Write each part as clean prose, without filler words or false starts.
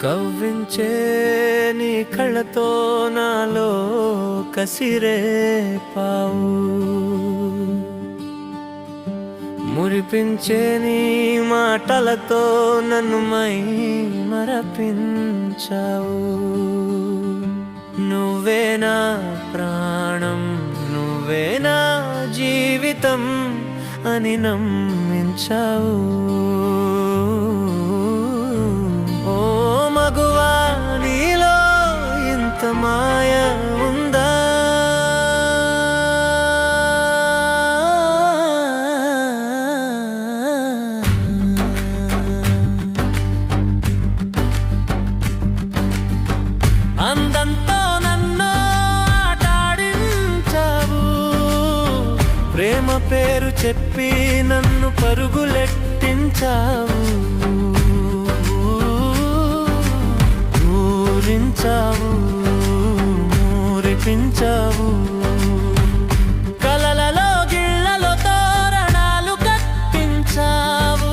కవ్వించే నీ కళ్ళతో నాలో కసిరే పావు, మురిపించే నీ మాటలతో నన్ను మై మరపించావు. నువ్వే నా ప్రాణం, నువ్వే నా జీవితం అని నమ్మించావు. ఓ మగువా, నీలో ఇంత మాయ ఉందా? అందంతో నన్ను ఆటాడించావు, ప్రేమ పేరు చెప్పి నన్ను పరుగులెట్టించావు. ఊరించావు, మురిపించావు, కలలలో గిళ్ళలో తోరణాలు కట్టించావు.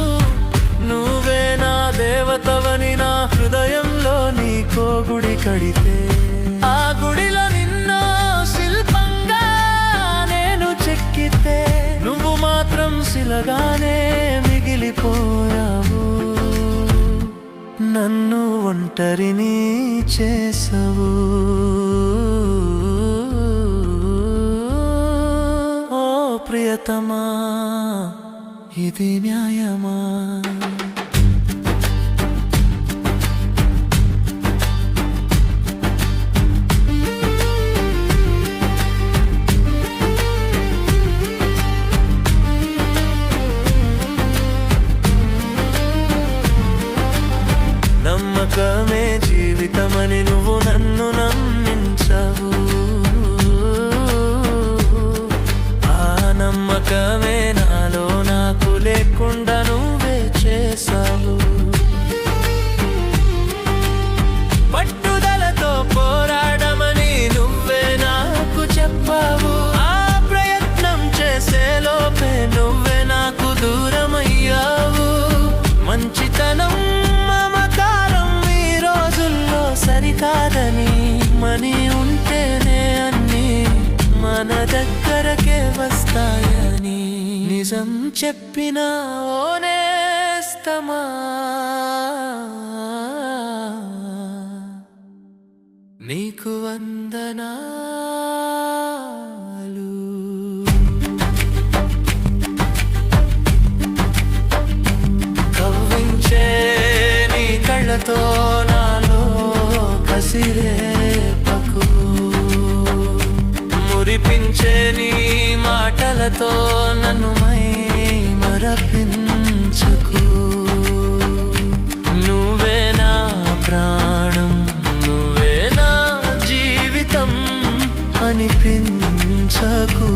నువ్వే నా దేవతవని నా హృదయంలో నీకో గుడి కడితే, ఆ గుడిలో నిన్నో శిల్పంగా నేను చెక్కితే, నువ్వు మాత్రం శిలగానే మిగిలిపోయావు. నన్ను ఒంటరిని చేసావు. ఓ ప్రియతమా, ఇది న్యాయమా? నమ్మకమే జీవితమని నువ్వు నన్ను నమ్మించావు. ఆ నమ్మకమే నాలో నాకు లేకుండా నువ్వే చేసావు. పట్టుదలతో పోరాడమని నువ్వే నాకు చెప్పావు. ఆ ప్రయత్నం చేసేలోపే నువ్వే నాకు దూరమయ్యావు. మంచితనం సరికాదని మని ఉంటేనే అన్నీ మన దగ్గరకే వస్తాయని నిజం చెప్పిన ఓనేస్తమా, నీకు వందనాలు. కవ్వించే నీ కళ్ళతో కసిరేపకు, మురిపించే నీ మాటలతో నన్ను మై మరపించకు. నువ్వే నా ప్రాణం, నువ్వే నా జీవితం అనిపించకు.